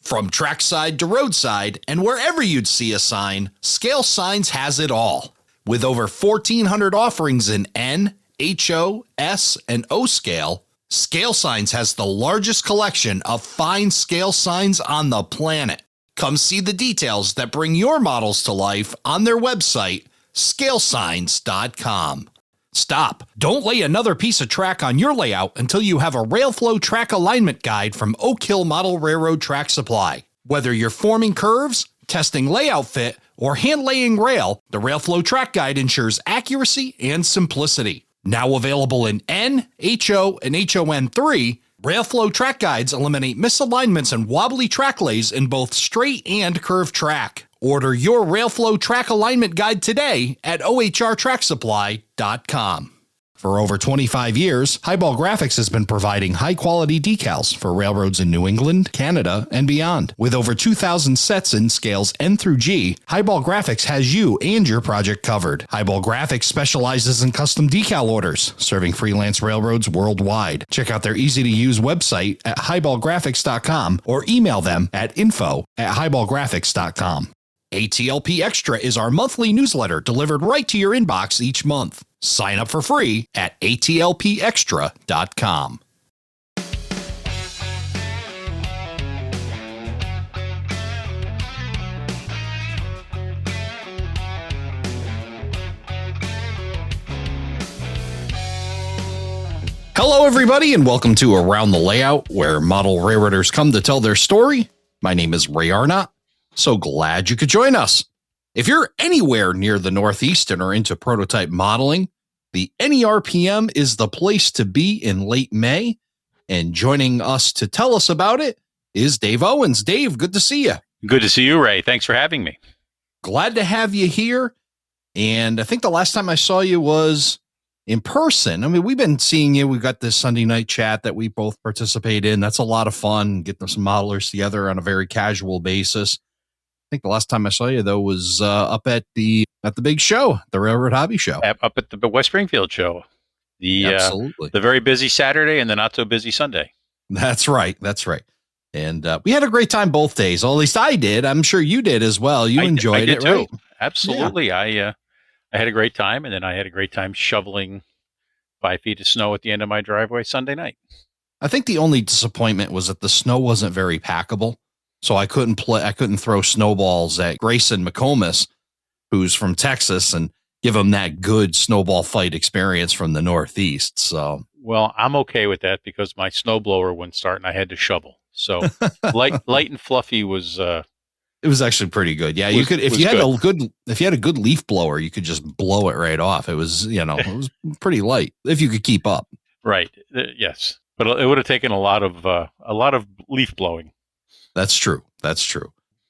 From trackside to roadside and wherever you'd see a sign, Scale Signs has it all. With over 1,400 offerings in N, HO, S, and O scale, Scale Signs has the largest collection of fine scale signs on the planet. Come see the details that bring your models to life on their website, scalesigns.com. Stop. Don't lay another piece of track on your layout until you have a RailFlow track alignment guide from Oak Hill Model Railroad Track Supply. Whether you're forming curves, testing layout fit, or hand laying rail, the RailFlow track guide ensures accuracy and simplicity. Now available in N, HO, and HON3, RailFlow track guides eliminate misalignments and wobbly track lays in both straight and curved track. Order your RailFlow track alignment guide today at ohrtracksupply.com. For over 25 years, Highball Graphics has been providing high-quality decals for railroads in New England, Canada, and beyond. With over 2,000 sets in scales N through G, Highball Graphics has you and your project covered. Highball Graphics specializes in custom decal orders, serving freelance railroads worldwide. Check out their easy-to-use website at highballgraphics.com or email them at info@highballgraphics.com. ATLP Extra is our monthly newsletter delivered right to your inbox each month. Sign up for free at atlpextra.com. Hello, everybody, and welcome to Around the Layout, where model railroaders come to tell their story. My name is Ray Arnott. So glad you could join us. If you're anywhere near the Northeast and are into prototype modeling, the NERPM is the place to be in late May. And joining us to tell us about it is Dave Owens. Dave, good to see you. Good to see you, Ray. Thanks for having me. Glad to have you here. And I think the last time I saw you was in person. I mean, we've been seeing you. We've got this Sunday night chat that we both participate in. That's a lot of fun, getting some modelers together on a very casual basis. I think the last time I saw you, though, was up at the big show, the Railroad Hobby Show. Up at the West Springfield show. Absolutely. The very busy Saturday and the not so busy Sunday. That's right. And we had a great time both days. Or at least I did. I'm sure you did as well. You enjoyed it, too. Right? Absolutely. Yeah. I had a great time, and then I had a great time shoveling 5 feet of snow at the end of my driveway Sunday night. I think the only disappointment was that the snow wasn't very packable. So I couldn't throw snowballs at Grayson McComas, who's from Texas, and give him that good snowball fight experience from the Northeast. So, well, I'm okay with that because my snowblower wouldn't start and I had to shovel. So light and fluffy was. It was actually pretty good. Yeah, you could if you had a good leaf blower, you could just blow it right off. It was it was pretty light if you could keep up. Right. Yes, but it would have taken a lot of leaf blowing. That's true.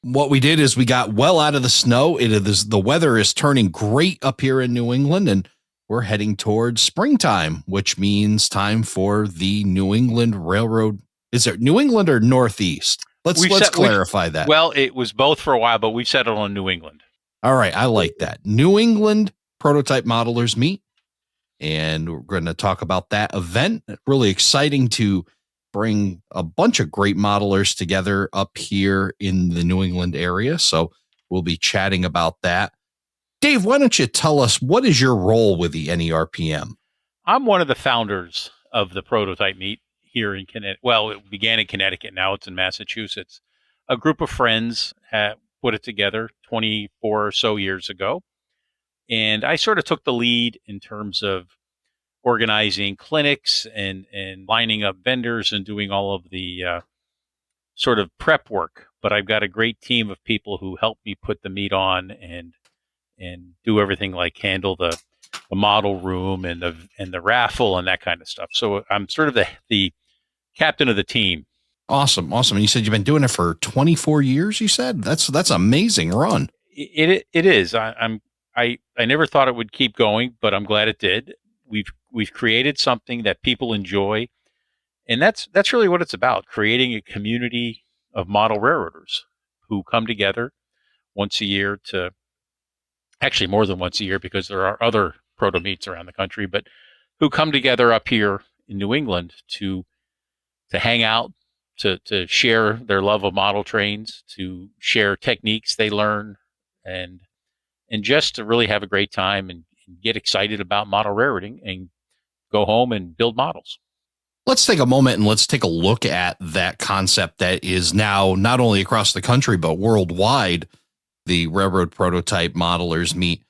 What we did is we got well out of the snow. The weather is turning great up here in New England, and we're heading towards springtime, which means time for the New England Railroad. Is it New England or Northeast? Let's clarify that. Well, it was both for a while, but we've settled on New England. All right. I like that. New England Prototype Modelers Meet. And we're going to talk about that event. Really exciting to bring a bunch of great modelers together up here in the New England area. So we'll be chatting about that. Dave, why don't you tell us, what is your role with the NERPM? I'm one of the founders of the Prototype Meet here in Connecticut. Well, it began in Connecticut. Now it's in Massachusetts. A group of friends put it together 24 or so years ago. And I sort of took the lead in terms of organizing clinics and lining up vendors and doing all of the sort of prep work. But I've got a great team of people who help me put the meet on and do everything like handle the model room and the raffle and that kind of stuff. So I'm sort of the captain of the team. Awesome. And you said you've been doing it for 24 years, you said? That's amazing run. It is. I never thought it would keep going, but I'm glad it did. We've created something that people enjoy, and that's really what it's about, creating a community of model railroaders who come together once a year to, actually more than once a year because there are other proto meets around the country, but who come together up here in New England to hang out, to share their love of model trains, to share techniques they learn, and just to really have a great time and get excited about model railroading and go home and build models. Let's take a moment and let's take a look at that concept that is now not only across the country, but worldwide, the Railroad Prototype Modelers Meet.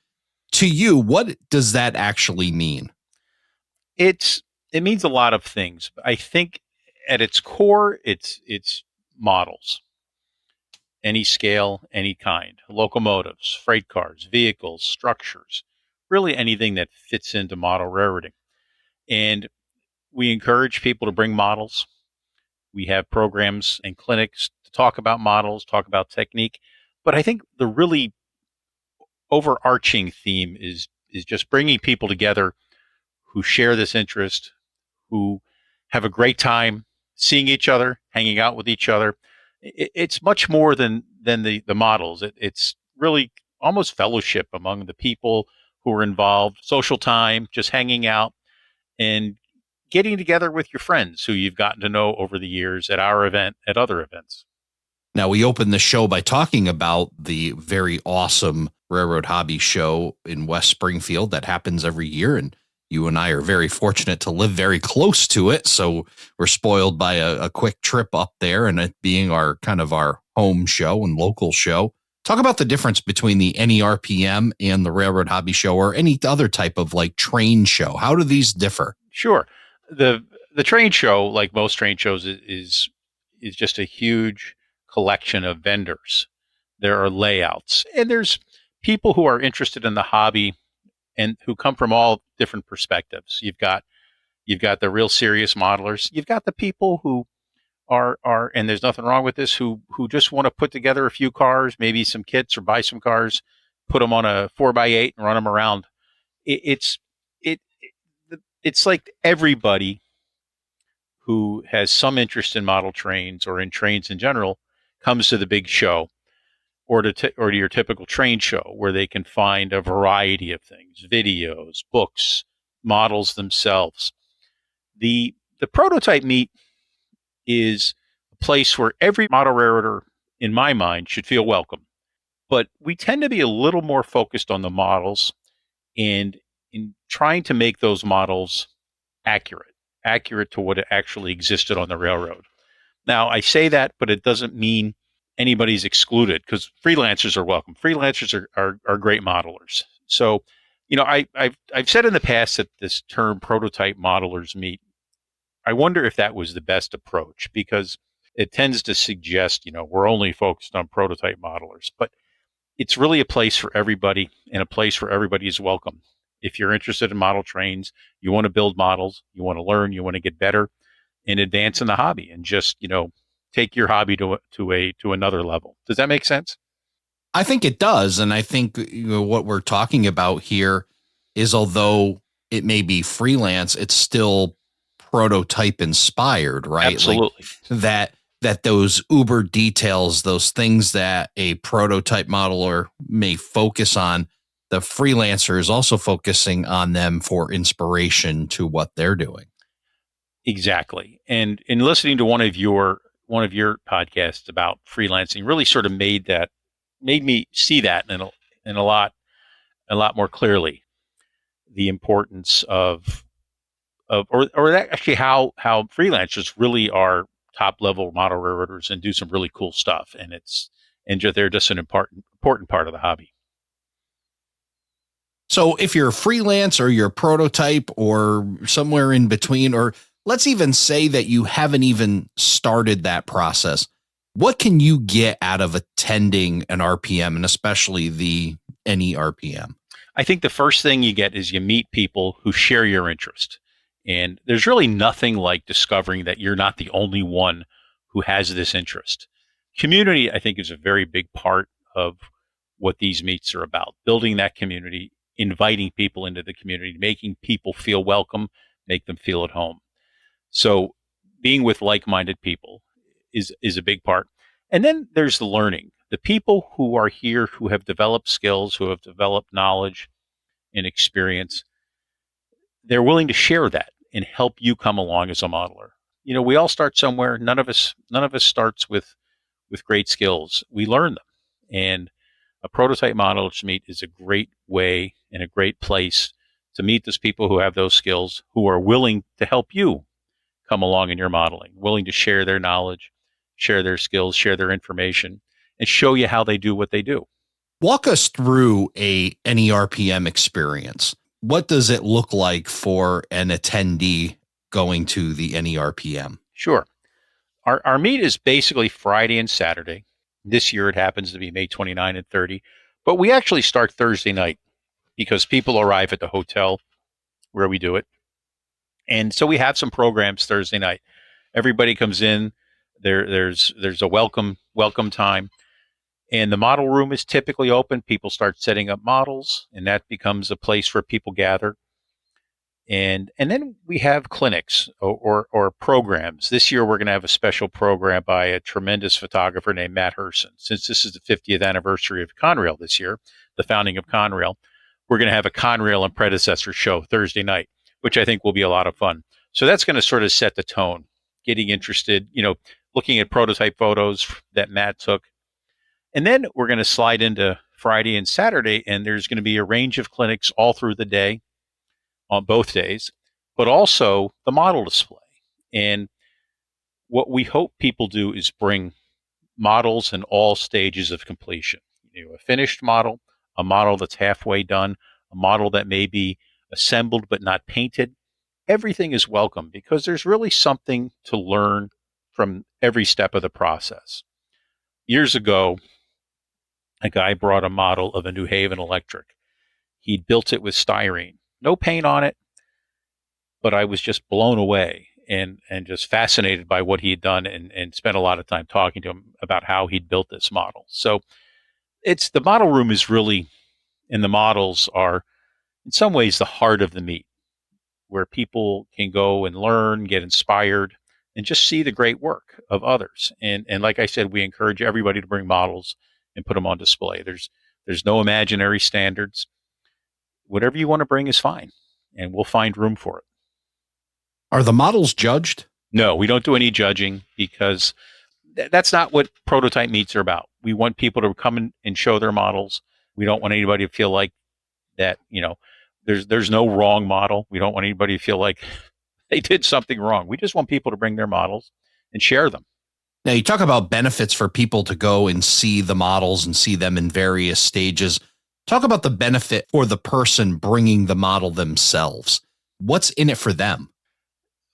To you, what does that actually mean? It means a lot of things. I think at its core, it's models, any scale, any kind, locomotives, freight cars, vehicles, structures, really anything that fits into model railroading. And we encourage people to bring models. We have programs and clinics to talk about models, talk about technique. But I think the really overarching theme is just bringing people together who share this interest, who have a great time seeing each other, hanging out with each other. It's much more than the models. It's really almost fellowship among the people who are involved, social time, just hanging out and getting together with your friends who you've gotten to know over the years at our event, at other events. Now, we opened the show by talking about the very awesome Railroad Hobby Show in West Springfield that happens every year. And you and I are very fortunate to live very close to it. So we're spoiled by a quick trip up there and it being our kind of our home show and local show. Talk about the difference between the NERPM and the Railroad Hobby Show or any other type of like train show. How do these differ? Sure. The train show, like most train shows, is just a huge collection of vendors. There are layouts, and there's people who are interested in the hobby and who come from all different perspectives. You've got the real serious modelers. You've got the people who are and there's nothing wrong with this, who just want to put together a few cars, maybe some kits or buy some cars, put them on a 4x8 and run them around. It's like everybody who has some interest in model trains or in trains in general comes to the big show or to your typical train show where they can find a variety of things, videos, books, models themselves. The prototype meet is a place where every model railroader, in my mind, should feel welcome. But we tend to be a little more focused on the models and in trying to make those models accurate to what actually existed on the railroad. Now, I say that, but it doesn't mean anybody's excluded because freelancers are welcome. Freelancers are great modelers. So, I've said in the past that this term prototype modelers meet, I wonder if that was the best approach because it tends to suggest, we're only focused on prototype modelers, but it's really a place for everybody and a place where everybody is welcome. If you're interested in model trains, you want to build models, you want to learn, you want to get better and advance in the hobby and just, take your hobby to another level. Does that make sense? I think it does. And I think what we're talking about here is although it may be freelance, it's still prototype inspired, right? Absolutely. Like that those uber details, those things that a prototype modeler may focus on, the freelancer is also focusing on them for inspiration to what they're doing. Exactly. And in listening to one of your podcasts about freelancing really sort of made me see that in a lot more clearly, the importance of actually how freelancers really are top level model railroaders and do some really cool stuff. And they're just an important part of the hobby. So if you're freelance or you're prototype or somewhere in between, or let's even say that you haven't even started that process, what can you get out of attending an RPM and especially the NERPM? I think the first thing you get is you meet people who share your interest. And there's really nothing like discovering that you're not the only one who has this interest. Community, I think, is a very big part of what these meets are about. Building that community, inviting people into the community, making people feel welcome, make them feel at home. So being with like-minded people is a big part. And then there's the learning. The people who are here who have developed skills, who have developed knowledge and experience, they're willing to share that and help you come along as a modeler. We all start somewhere. None of us starts with great skills. We learn them. And a prototype model to meet is a great way and a great place to meet those people who have those skills, who are willing to help you come along in your modeling, willing to share their knowledge, share their skills, share their information, and show you how they do what they do. Walk us through a NERPM experience. What does it look like for an attendee going to the NERPM? Sure. Our meet is basically Friday and Saturday. This year it happens to be May 29 and 30, but we actually start Thursday night because people arrive at the hotel where we do it. And so we have some programs Thursday night. Everybody comes in. There's a welcome time, and the model room is typically open. People start setting up models, and that becomes a place where people gather. And then we have clinics or programs. This year we're going to have a special program by a tremendous photographer named Matt Herson. Since this is the 50th anniversary of Conrail this year, the founding of Conrail, we're going to have a Conrail and predecessor show Thursday night, which I think will be a lot of fun. So that's going to sort of set the tone, getting interested, looking at prototype photos that Matt took. And then we're going to slide into Friday and Saturday, and there's going to be a range of clinics all through the day on both days, but also the model display. And what we hope people do is bring models in all stages of completion. A finished model, a model that's halfway done, a model that may be assembled but not painted. Everything is welcome because there's really something to learn from every step of the process. Years ago, a guy brought a model of a New Haven electric. He'd built it with styrene, no paint on it, but I was just blown away and just fascinated by what he had done and spent a lot of time talking to him about how he'd built this model. So it's the model room is really, and the models are in some ways the heart of the meet, where people can go and learn, get inspired, and just see the great work of others. And like I said, we encourage everybody to bring models and put them on display. There's no imaginary standards. Whatever you want to bring is fine, and we'll find room for it. Are the models judged? No, we don't do any judging because that's not what prototype meets are about. We want people to come in and show their models. We don't want anybody to feel like that, there's no wrong model. We don't want anybody to feel like they did something wrong. We just want people to bring their models and share them. Now, you talk about benefits for people to go and see the models and see them in various stages. Talk about the benefit for the person bringing the model themselves. What's in it for them?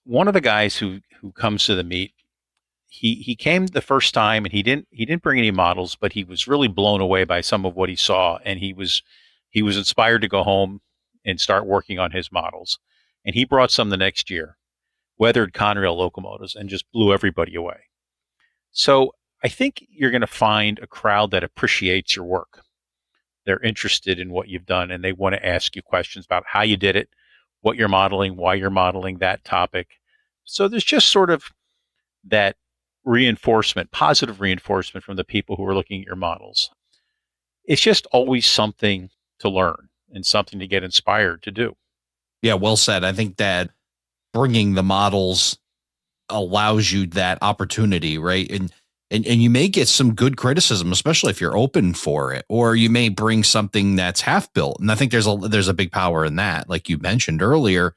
One of the guys who comes to the meet, he came the first time and he didn't bring any models, but he was really blown away by some of what he saw, and he was inspired to go home and start working on his models. And he brought some the next year, weathered Conrail locomotives, and just blew everybody away. So I think you're going to find a crowd that appreciates your work. They're interested in what you've done, and they want to ask you questions about how you did it, what you're modeling, why you're modeling that topic. So there's just sort of that reinforcement, positive reinforcement from the people who are looking at your models. It's just always something to learn and something to get inspired to do. Yeah, well said. I think that bringing the models allows you that opportunity, right? And you may get some good criticism, especially if you're open for it, or you may bring something that's half built. And I think there's a big power in that, like you mentioned earlier,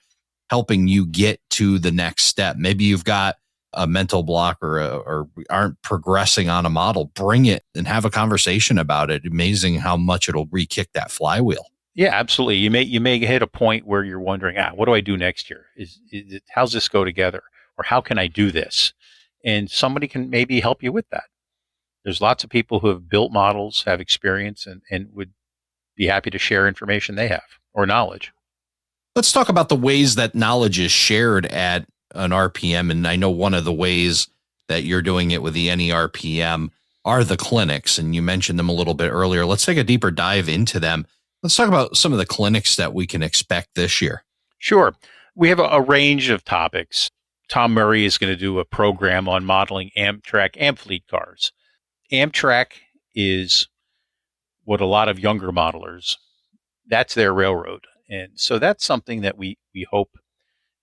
helping you get to the next step. Maybe you've got a mental block or aren't progressing on a model. Bring it and have a conversation about it. Amazing how much it'll re-kick that flywheel. Yeah, absolutely. You may hit a point where you're wondering, what do I do next year? How's this go together? Or how can I do this? And somebody can maybe help you with that. There's lots of people who have built models, have experience, and would be happy to share information they have or knowledge. Let's talk about the ways that knowledge is shared at an RPM. And I know one of the ways that you're doing it with the NERPM are the clinics. And you mentioned them a little bit earlier. Let's take a deeper dive into them. Let's talk about some of the clinics that we can expect this year. Sure. We have a range of topics. Tom Murray is going to do a program on modeling Amtrak Amfleet cars. Amtrak is what a lot of younger modelers, that's their railroad. And so that's something that we hope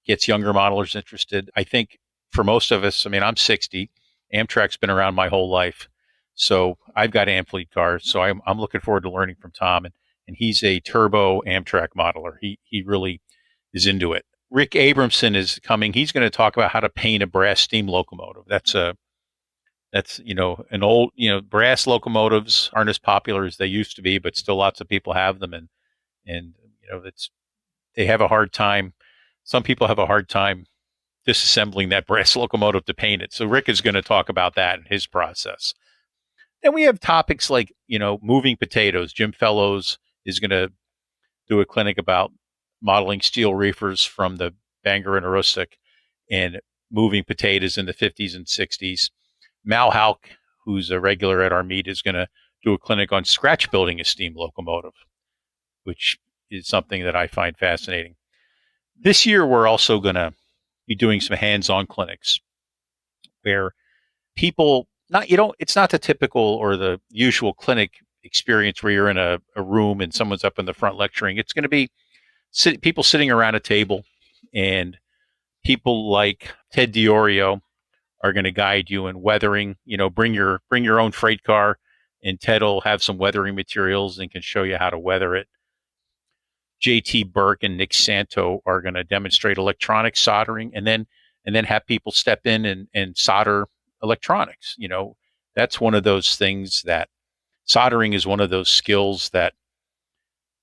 gets younger modelers interested. I think for most of us, I mean, I'm 60. Amtrak's been around my whole life. So I've got Amfleet cars. So I'm looking forward to learning from Tom. And he's a turbo Amtrak modeler. He really is into it. Rick Abramson is coming. He's going to talk about how to paint a brass steam locomotive. That's an old, brass locomotives aren't as popular as they used to be, but still lots of people have them. And it's, they have a hard time. Some people have a hard time disassembling that brass locomotive to paint it. So Rick is going to talk about that in his process. Then we have topics like, moving potatoes. Jim Fellows is going to do a clinic about modeling steel reefers from the Bangor and Aroostook and moving potatoes in the 50s and 60s. Mal Hauk, who's a regular at our meet, is going to do a clinic on scratch building a steam locomotive, which is something that I find fascinating. This year, we're also going to be doing some hands-on clinics where people, it's not the typical or the usual clinic experience where you're in a room and someone's up in the front lecturing. It's going to be people sitting around a table, and people like Ted DiOrio are going to guide you in weathering. Bring your own freight car, and Ted will have some weathering materials and can show you how to weather it. JT Burke and Nick Santo are going to demonstrate electronic soldering, and then have people step in and solder electronics. That's one of those things that soldering is one of those skills that,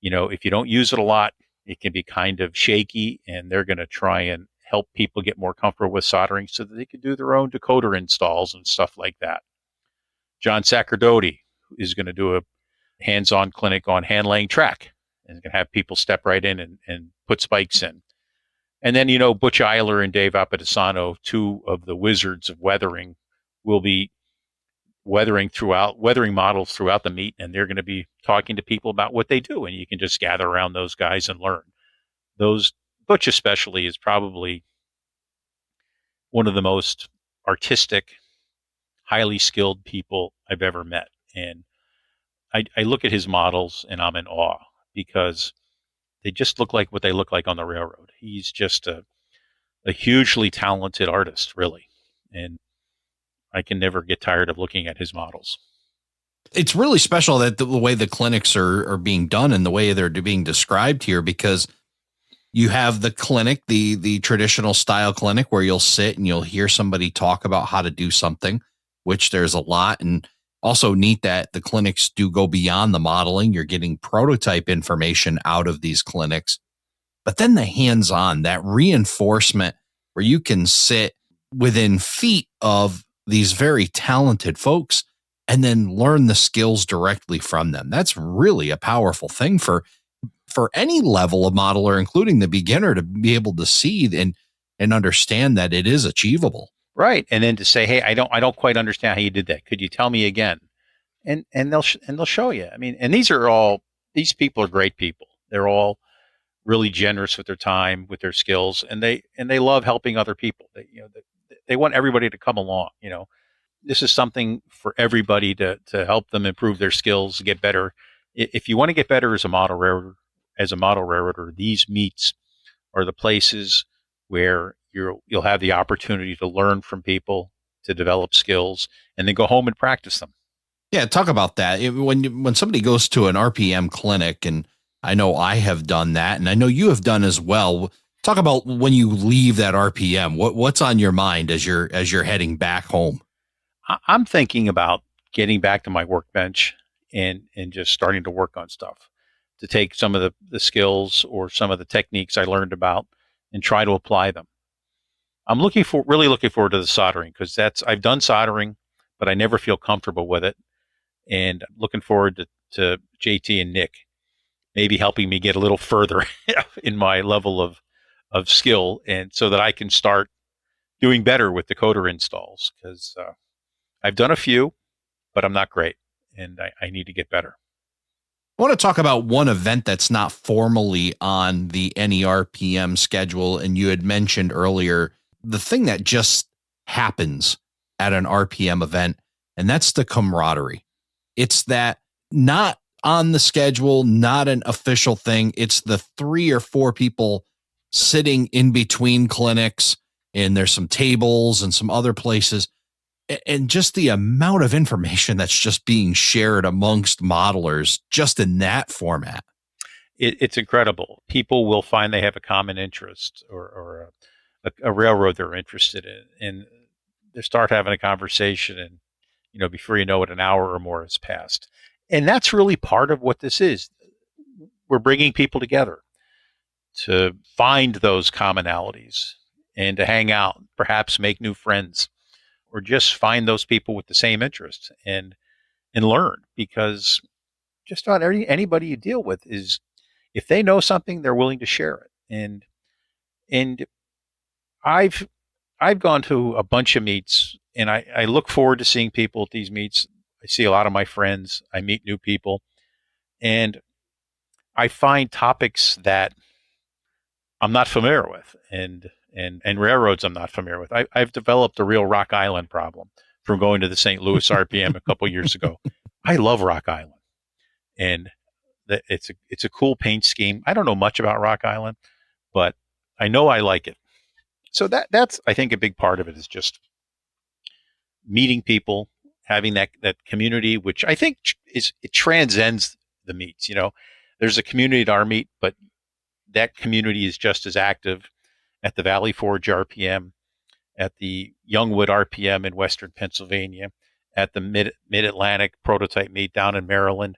if you don't use it a lot, it can be kind of shaky, and they're going to try and help people get more comfortable with soldering so that they can do their own decoder installs and stuff like that. John Sacerdoti is going to do a hands-on clinic on hand laying track, and going to have people step right in and put spikes in. And then, Butch Eiler and Dave Apadisano, two of the wizards of weathering, will be weathering models throughout the meet, and they're going to be talking to people about what they do, and you can just gather around those guys and learn. Butch especially is probably one of the most artistic, highly skilled people I've ever met. And I look at his models and I'm in awe because they just look like what they look like on the railroad. He's just a hugely talented artist, really. And I can never get tired of looking at his models. It's really special that the way the clinics are being done and the way they're being described here, because you have the clinic, the traditional style clinic where you'll sit and you'll hear somebody talk about how to do something, which there's a lot. And also neat that the clinics do go beyond the modeling. You're getting prototype information out of these clinics. But then the hands-on, that reinforcement where you can sit within feet of these very talented folks and then learn the skills directly from them. That's really a powerful thing for any level of modeler, including the beginner, to be able to see and understand that it is achievable. Right. And then to say, hey, I don't quite understand how you did that. Could you tell me again? And they'll show you. I mean, and these people are great people. They're all really generous with their time, with their skills, and they love helping other people. They want everybody to come along. This is something for everybody to help them improve their skills, get better. If you want to get better as a model railroader, these meets are the places where you'll have the opportunity to learn from people, to develop skills, and then go home and practice them. Yeah, talk about that. When somebody goes to an RPM clinic, and I know I have done that, and I know you have done as well. Talk about when you leave that RPM. What's on your mind as you're heading back home? I'm thinking about getting back to my workbench and just starting to work on stuff, to take some of the skills or some of the techniques I learned about and try to apply them. I'm really looking forward to the soldering, because I've done soldering, but I never feel comfortable with it. And I'm looking forward to JT and Nick maybe helping me get a little further in my level of skill, and so that I can start doing better with decoder installs, because I've done a few, but I'm not great, and I need to get better. I want to talk about one event that's not formally on the NERPM schedule. And you had mentioned earlier the thing that just happens at an RPM event, and that's the camaraderie. It's that not on the schedule, not an official thing. It's the 3 or 4 people sitting in between clinics and there's some tables and some other places. And just the amount of information that's just being shared amongst modelers just in that format. It's incredible. People will find they have a common interest or a railroad they're interested in, and they start having a conversation, and before you know it, an hour or more has passed. And that's really part of what this is. We're bringing people together to find those commonalities and to hang out, perhaps make new friends, or just find those people with the same interests and learn. Because just about anybody you deal with is, if they know something, they're willing to share it. And I've I've gone to a bunch of meets, and I look forward to seeing people at these meets. I see a lot of my friends. I meet new people, and I find topics that I'm not familiar with, and railroads I'm not familiar with. I've developed a real Rock Island problem from going to the St. Louis RPM a couple years ago. I love Rock Island, and it's a cool paint scheme. I don't know much about Rock Island, but I know I like it. So that's, I think, a big part of it is just meeting people, having that community, which I think it transcends the meets. There's a community at our meet, but that community is just as active at the Valley Forge RPM, at the Youngwood RPM in Western Pennsylvania, at the Mid Atlantic Prototype Meet down in Maryland,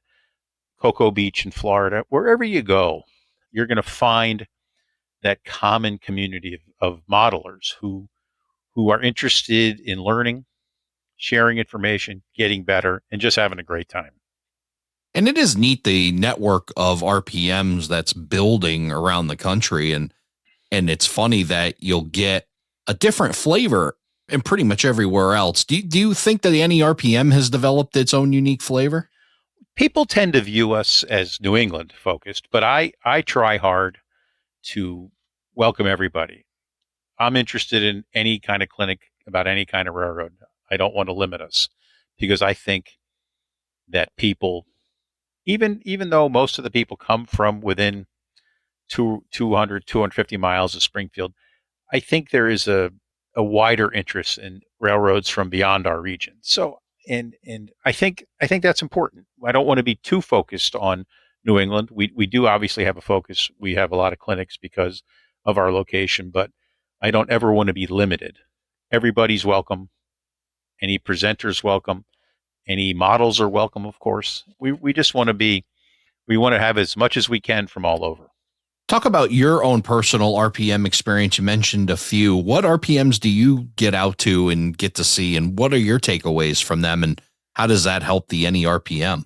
Cocoa Beach in Florida. Wherever you go, you're going to find that common community of modelers who are interested in learning, sharing information, getting better, and just having a great time. And it is neat, the network of RPMs that's building around the country. And it's funny that you'll get a different flavor in pretty much everywhere else. Do you think that any RPM has developed its own unique flavor? People tend to view us as New England focused, but I try hard to welcome everybody. I'm interested in any kind of clinic about any kind of railroad. I don't want to limit us, because I think that people, even though most of the people come from within 250 miles of Springfield, I think there is a wider interest in railroads from beyond our region. So, and I think that's important. I don't want to be too focused on New England. We do obviously have a focus. We have a lot of clinics because of our location, but I don't ever want to be limited. Everybody's welcome. Any presenters welcome. Any models are welcome, of course. We just want to have as much as we can from all over. Talk about your own personal RPM experience. You mentioned a few. What RPMs do you get out to and get to see, and what are your takeaways from them, and how does that help the NERPM?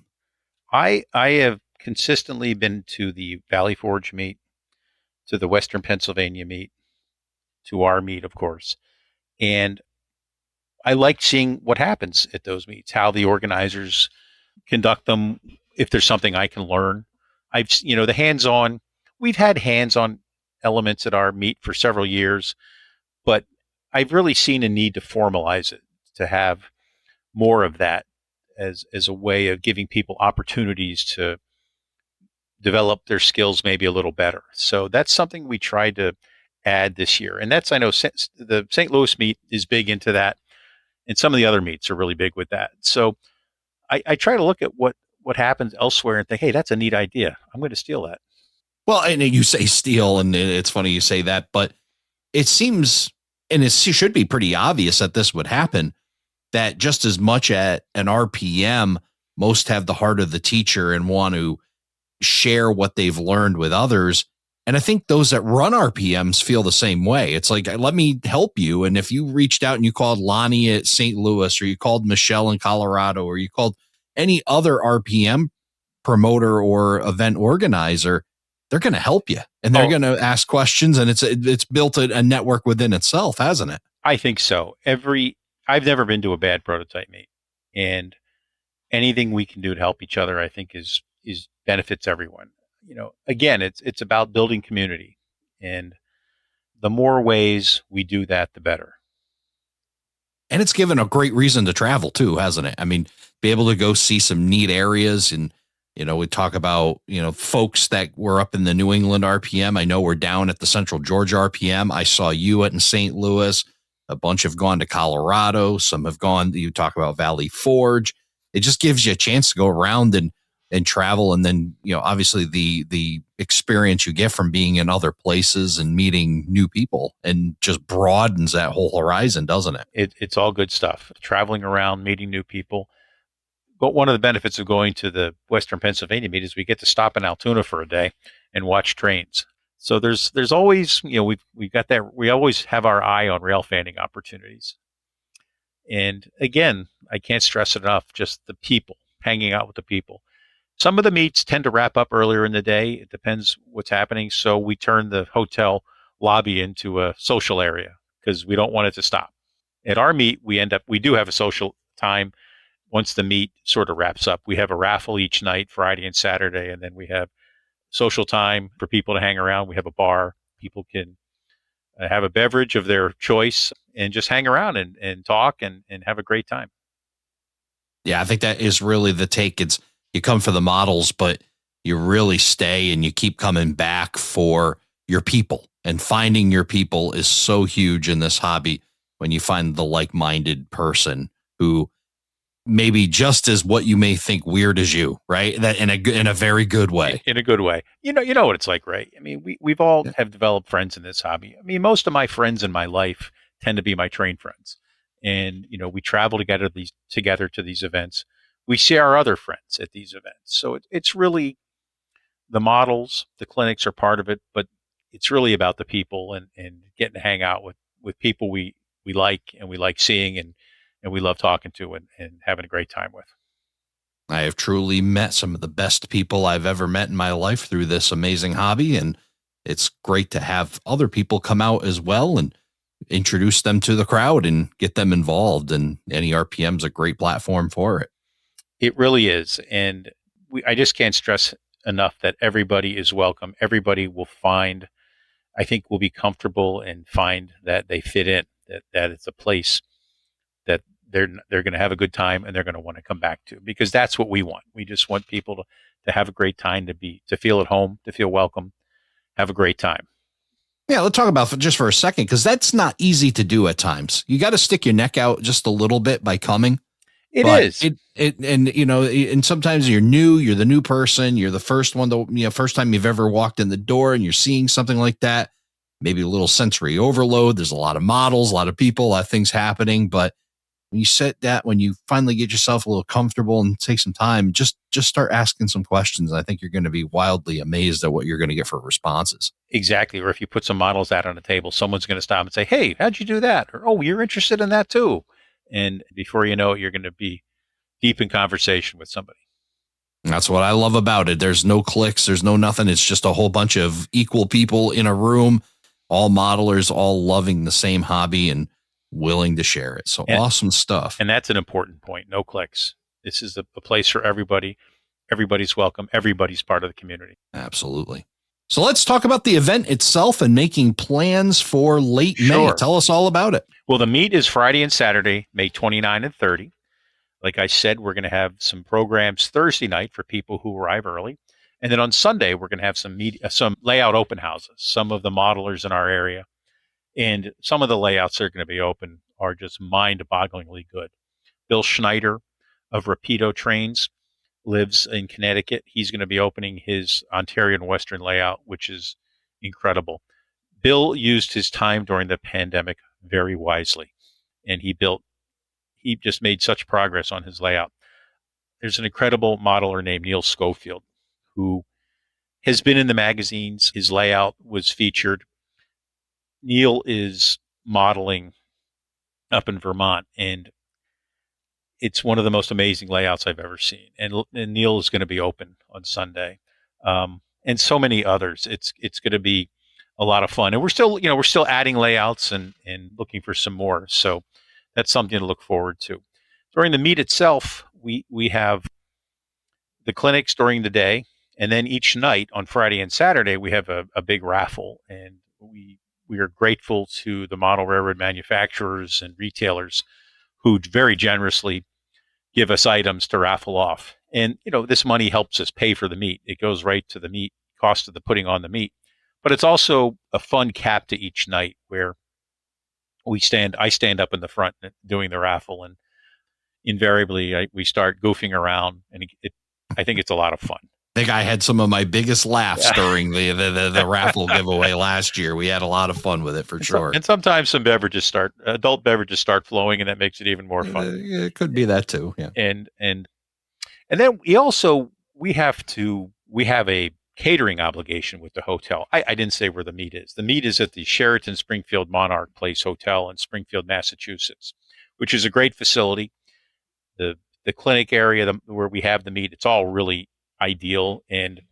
I have consistently been to the Valley Forge meet, to the Western Pennsylvania meet, to our meet, of course. And I like seeing what happens at those meets, how the organizers conduct them, if there's something I can learn. The hands-on, we've had hands-on elements at our meet for several years, but I've really seen a need to formalize it, to have more of that as a way of giving people opportunities to develop their skills maybe a little better. So that's something we tried to add this year. And I know the St. Louis meet is big into that, and some of the other meets are really big with that. So I try to look at what happens elsewhere and think, hey, that's a neat idea. I'm going to steal that. Well, and you say steal, and it's funny you say that, but it seems, and it should be pretty obvious that this would happen, that just as much at an RPM, most have the heart of the teacher and want to share what they've learned with others. And I think those that run RPMs feel the same way. It's like, let me help you. And if you reached out and you called Lonnie at St. Louis, or you called Michelle in Colorado, or you called any other RPM promoter or event organizer, they're going to help you, and they're going to ask questions. And it's built a network within itself, hasn't it? I think so. I've never been to a bad prototype meet, and anything we can do to help each other, I think is benefits everyone. Again, it's about building community, and the more ways we do that, the better. And it's given a great reason to travel too, hasn't it? I mean, be able to go see some neat areas and We talk about, folks that were up in the New England RPM. I know we're down at the Central Georgia RPM. I saw you at in St. Louis. A bunch have gone to Colorado. Some have gone, you talk about Valley Forge. It just gives you a chance to go around and travel. And then, obviously the experience you get from being in other places and meeting new people and just broadens that whole horizon, doesn't it? It's all good stuff. Traveling around, meeting new people. But one of the benefits of going to the Western Pennsylvania meet is we get to stop in Altoona for a day and watch trains. So there's always, we've got that. We always have our eye on rail fanning opportunities. And again, I can't stress it enough, just the people, hanging out with the people. Some of the meets tend to wrap up earlier in the day. It depends what's happening. So we turn the hotel lobby into a social area because we don't want it to stop. At our meet, we do have a social time once the meet sort of wraps up. We have a raffle each night, Friday and Saturday, and then we have social time for people to hang around. We have a bar. People can have a beverage of their choice and just hang around and talk and have a great time. Yeah, I think that is really the take. It's you come for the models, but you really stay and you keep coming back for your people. And finding your people is so huge in this hobby when you find the like-minded person who maybe just as what you may think weird as you, right? That in a very good way. In a good way. You know what it's like, Ray. I mean, we've all have developed friends in this hobby. I mean, most of my friends in my life tend to be my train friends. And, we travel together to these events. We see our other friends at these events. So it's really the models, the clinics are part of it, but it's really about the people and getting to hang out with people we like and we like seeing and we love talking to and having a great time with. I have truly met some of the best people I've ever met in my life through this amazing hobby. And it's great to have other people come out as well and introduce them to the crowd and get them involved. And NERPM is a great platform for it. It really is. And I just can't stress enough that everybody is welcome. Everybody will will be comfortable and find that they fit in, that it's a place that they're going to have a good time and they're going to want to come back to, because that's what we want. We just want people to have a great time, to feel at home, to feel welcome, have a great time. Yeah, let's talk about just for a second, because that's not easy to do at times. You got to stick your neck out just a little bit by coming. It is. And sometimes you're new, you're the new person, you're the first one first time you've ever walked in the door and you're seeing something like that, maybe a little sensory overload. There's a lot of models, a lot of people, a lot of things happening. But when you finally get yourself a little comfortable and take some time, just start asking some questions. I think you're going to be wildly amazed at what you're going to get for responses. Exactly. Or if you put some models out on the table, someone's going to stop and say, "Hey, how'd you do that?" Or, "Oh, you're interested in that too." And before you know it, you're going to be deep in conversation with somebody. That's what I love about it. There's no clicks. There's no nothing. It's just a whole bunch of equal people in a room, all modelers, all loving the same hobby and willing to share it. So awesome stuff. And that's an important point. No clicks. This is a place for everybody. Everybody's welcome. Everybody's part of the community. Absolutely. So let's talk about the event itself and making plans for late May. Tell us all about it. Well, the meet is Friday and Saturday, May 29 and 30. Like I said, we're going to have some programs Thursday night for people who arrive early. And then on Sunday, we're going to have some layout open houses, some of the modelers in our area. And some of the layouts that are going to be open are just mind-bogglingly good. Bill Schneider of Rapido Trains lives in Connecticut. He's going to be opening his Ontario and Western layout, which is incredible. Bill used his time during the pandemic very wisely, and he just made such progress on his layout. There's an incredible modeler named Neil Schofield who has been in the magazines. His layout was featured. Neil is modeling up in Vermont, and it's one of the most amazing layouts I've ever seen. And Neil is going to be open on Sunday, and so many others. It's going to be a lot of fun, and we're still adding layouts and looking for some more. So that's something to look forward to. During the meet itself, we have the clinics during the day, and then each night on Friday and Saturday we have a big raffle, and we are grateful to the model railroad manufacturers and retailers who very generously give us items to raffle off. And, this money helps us pay for the meat. It goes right to the meat, cost of the putting on the meat. But it's also a fun cap to each night where I stand up in the front doing the raffle, and invariably we start goofing around, and I think it's a lot of fun. I think I had some of my biggest laughs during the raffle giveaway last year. We had a lot of fun with it for sure. And sometimes some adult beverages start flowing, and that makes it even more fun. It could be that too. Yeah. And then we have a catering obligation with the hotel. I didn't say where the meat is. The meat is at the Sheraton Springfield Monarch Place Hotel in Springfield, Massachusetts, which is a great facility. The clinic area where we have the meat, it's all really ideal. And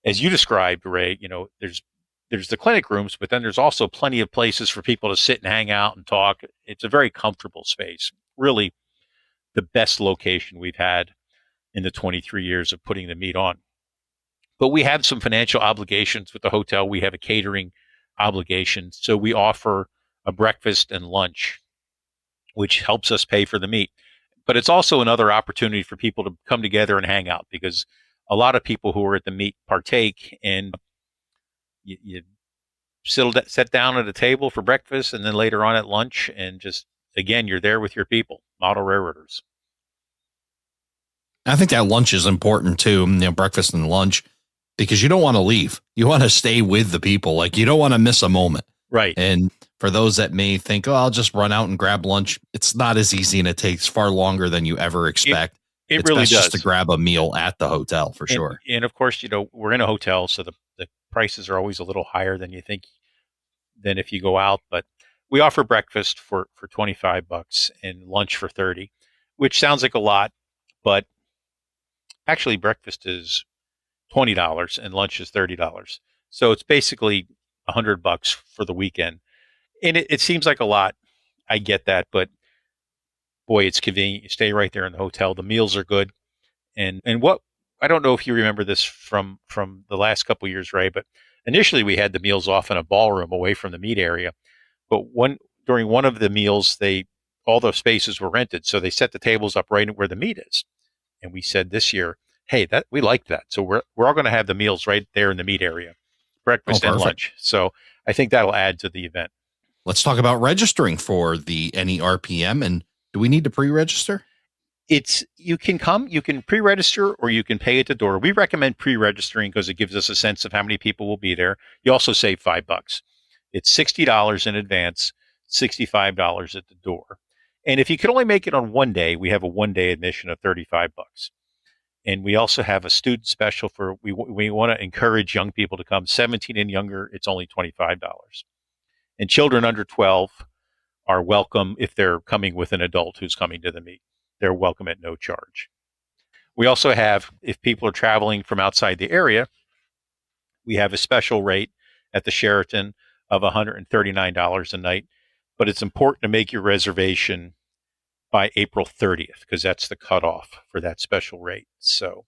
as you described, Ray, there's the clinic rooms, but then there's also plenty of places for people to sit and hang out and talk. It's a very comfortable space. Really the best location we've had in the 23 years of putting the meat on. But we have some financial obligations with the hotel. We have a catering obligation. So we offer a breakfast and lunch, which helps us pay for the meat. But it's also another opportunity for people to come together and hang out, because a lot of people who are at the meet partake, and you sit down at a table for breakfast and then later on at lunch, and just, again, you're there with your people, model railroaders. I think that lunch is important too, breakfast and lunch, because you don't want to leave. You want to stay with the people. Like, you don't want to miss a moment. Right. And for those that may think, I'll just run out and grab lunch, it's not as easy, and it takes far longer than you ever expect. It's really does. Just to grab a meal at the hotel for sure. And of course, we're in a hotel, so the prices are always a little higher than you think than if you go out. But we offer breakfast for $25 and lunch for $30, which sounds like a lot, but actually breakfast is $20 and lunch is $30. So it's basically $100 for the weekend. And it seems like a lot. I get that, but boy, it's convenient. You stay right there in the hotel. The meals are good. And what, I don't know if you remember this from the last couple of years, Ray, but initially we had the meals off in a ballroom away from the meat area. But during one of the meals, all the spaces were rented. So they set the tables up right where the meat is. And we said this year, hey, we like that. So we're all going to have the meals right there in the meat area, breakfast and lunch. So I think that'll add to the event. Let's talk about registering for the NERPM. And do we need to pre-register? You can pre-register, or you can pay at the door. We recommend pre-registering because it gives us a sense of how many people will be there. You also save $5. It's $60 in advance, $65 at the door. And if you can only make it on one day, we have a one-day admission of $35. And we also have a student special we want to encourage young people to come. 17 and younger, it's only $25. And children under 12 are welcome if they're coming with an adult who's coming to the meet. They're welcome at no charge. We also have, if people are traveling from outside the area, we have a special rate at the Sheraton of $139 a night. But it's important to make your reservation by April 30th, because that's the cutoff for that special rate. So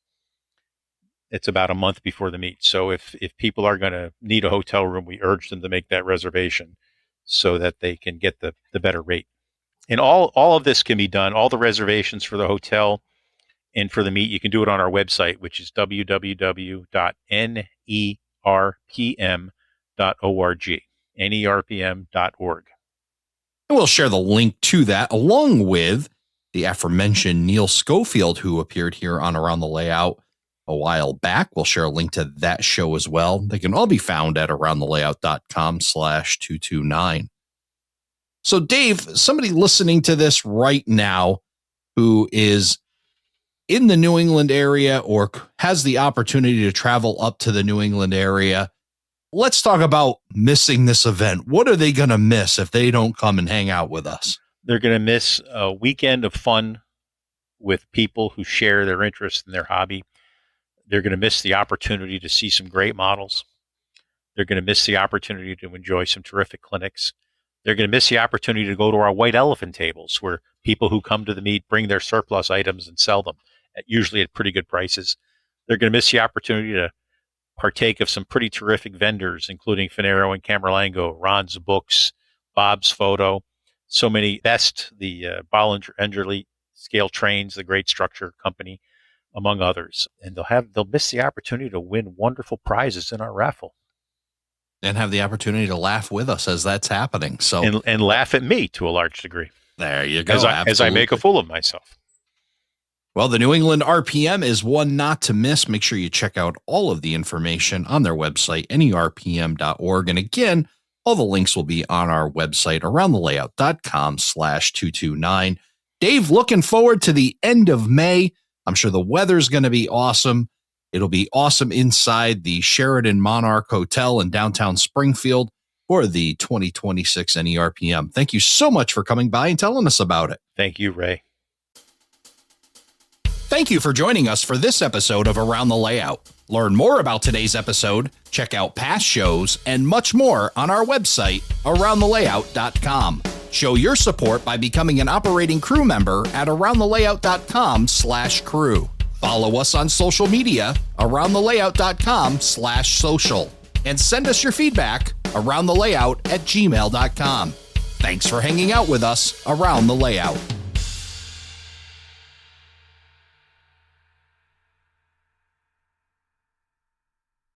it's about a month before the meet. So if people are going to need a hotel room, we urge them to make that reservation so that they can get the better rate. And all of this can be done, all the reservations for the hotel and for the meet, you can do it on our website, which is www.nerpm.org, nerpm.org. And we'll share the link to that, along with the aforementioned Neil Schofield, who appeared here on Around the Layout a while back. We'll share a link to that show as well. They can all be found at aroundthelayout.com/229. So, Dave, somebody listening to this right now who is in the New England area or has the opportunity to travel up to the New England area, let's talk about missing this event. What are they going to miss if they don't come and hang out with us? They're going to miss a weekend of fun with people who share their interest in their hobby. They're going to miss the opportunity to see some great models. They're going to miss the opportunity to enjoy some terrific clinics. They're going to miss the opportunity to go to our white elephant tables, where people who come to the meet bring their surplus items and sell them, usually at pretty good prices. They're going to miss the opportunity to partake of some pretty terrific vendors, including Finero and Camerlango, Ron's Books, Bob's Photo, so many, Best, the Bollinger Enderley Scale Trains, the great structure company, among others. And they'll miss the opportunity to win wonderful prizes in our raffle. And have the opportunity to laugh with us as that's happening. So and laugh at me to a large degree. There you go. As I make a fool of myself. Well, the New England RPM is one not to miss. Make sure you check out all of the information on their website, nerpm.org. And again, all the links will be on our website, aroundthelayout.com/229. Dave, looking forward to the end of May. I'm sure the weather's going to be awesome. It'll be awesome inside the Sheraton Monarch Hotel in downtown Springfield for the 2026 NERPM. Thank you so much for coming by and telling us about it. Thank you, Ray. Thank you for joining us for this episode of Around the Layout. Learn more about today's episode, check out past shows, and much more on our website, aroundthelayout.com. Show your support by becoming an operating crew member at aroundthelayout.com/crew. Follow us on social media, aroundthelayout.com/social. And send us your feedback, aroundthelayout@gmail.com. Thanks for hanging out with us around the layout.